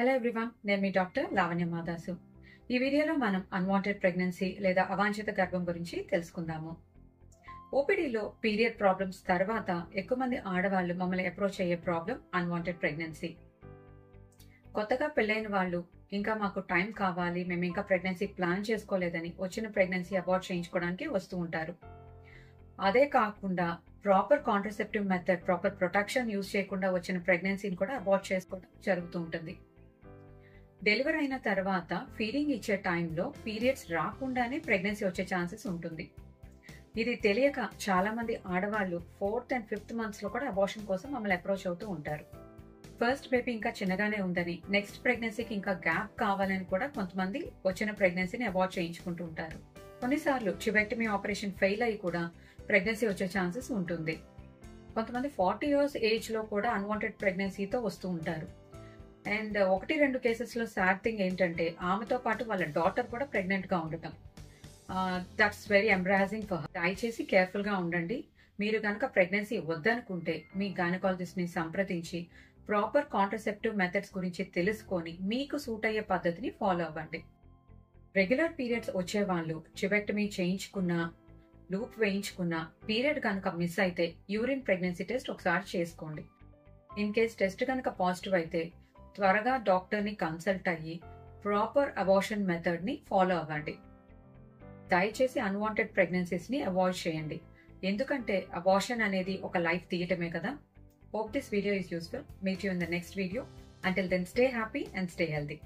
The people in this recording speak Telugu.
హలో ఎవ్రీవన్, నేను మీ డాక్టర్ లావణ్య మాదాసు. ఈ వీడియోలో మనం అన్వాంటెడ్ ప్రెగ్నెన్సీ లేదా అవాంఛిత గర్భం గురించి తెలుసుకుందాము. ఓపీడీలో పీరియడ్ ప్రాబ్లమ్స్ తర్వాత ఎక్కువ మంది ఆడవాళ్లు మమ్మల్ని అప్రోచ్ అయ్యే ప్రాబ్లం అన్వాంటెడ్ ప్రెగ్నెన్సీ. కొత్తగా పెళ్ళైన వాళ్ళు ఇంకా మాకు టైం కావాలి, మేము ఇంకా ప్రెగ్నెన్సీ ప్లాన్ చేసుకోలేదని వచ్చిన ప్రెగ్నెన్సీ అబార్ట్ చేయించుకోవడానికి వస్తూ ఉంటారు. అదే కాకుండా proper contraceptive method, proper protection use చేయకుండా వచ్చిన ప్రెగ్నెన్సీని కూడా అబార్ట్ చేసుకోవడం జరుగుతూ ఉంటుంది. డెలివరీ అయిన తర్వాత ఫీడింగ్ ఇచ్చే టైంలో పీరియడ్స్ రాకుండానే ప్రెగ్నెన్సీ వచ్చే ఛాన్సెస్ ఉంటుంది. ఇది తెలియక చాలా మంది ఆడవాళ్లు 4th and 5th months లో కూడా అబార్షన్ కోసం మమ్మల్ని అప్రోచ్ అవుతూ ఉంటారు. ఫస్ట్ బేబీ ఇంకా చిన్నగానే ఉందని, నెక్స్ట్ ప్రెగ్నెన్సీకి ఇంకా గ్యాప్ కావాలని కూడా కొంతమంది వచ్చిన ప్రెగ్నెన్సీని అబార్ట్ చేయించుకుంటూ ఉంటారు. కొన్నిసార్లు చివెక్టమీ ఆపరేషన్ ఫెయిల్ అయ్యి కూడా ప్రెగ్నెన్సీ వచ్చే ఛాన్సెస్ ఉంటుంది. కొంతమంది 40 years ఏజ్ లో కూడా అన్వాంటెడ్ ప్రెగ్నెన్సీతో వస్తూ ఉంటారు. అండ్ 1-2 కేసెస్లో సాడ్ థింగ్ ఏంటంటే ఆమెతో పాటు వాళ్ళ డాటర్ కూడా ప్రెగ్నెంట్ గా ఉండటం. That's very embarrassing for her. దయచేసి కేర్ఫుల్ గా ఉండండి. మీరు కనుక ప్రెగ్నెన్సీ వద్దనుకుంటే మీ గైనకాలజిస్ట్ ని సంప్రదించి ప్రాపర్ కాంట్రసెప్టివ్ మెథడ్స్ గురించి తెలుసుకొని మీకు సూట్ అయ్యే పద్ధతిని ఫాలో అవ్వండి. రెగ్యులర్ పీరియడ్స్ వచ్చే వాళ్ళు చివెక్టమీ చేయించుకున్నా, లూప్ వేయించుకున్నా, పీరియడ్ కనుక మిస్ అయితే యూరిన్ ప్రెగ్నెన్సీ టెస్ట్ ఒకసారి చేసుకోండి. ఇన్ కేస్ టెస్ట్ కనుక పాజిటివ్ అయితే త్వరగా డాక్టర్ని కన్సల్ట్ అయ్యి ప్రాపర్ అబార్షన్ మెథడ్ ని ఫాలో అవ్వండి. దయచేసి అన్వాంటెడ్ ప్రెగ్నెన్సీస్ ని అవాయిడ్ చేయండి. ఎందుకంటే అబార్షన్ అనేది ఒక లైఫ్ తీయటమే కదా. Hope this video is useful. Meet you in the next video. Until then, stay happy and stay healthy.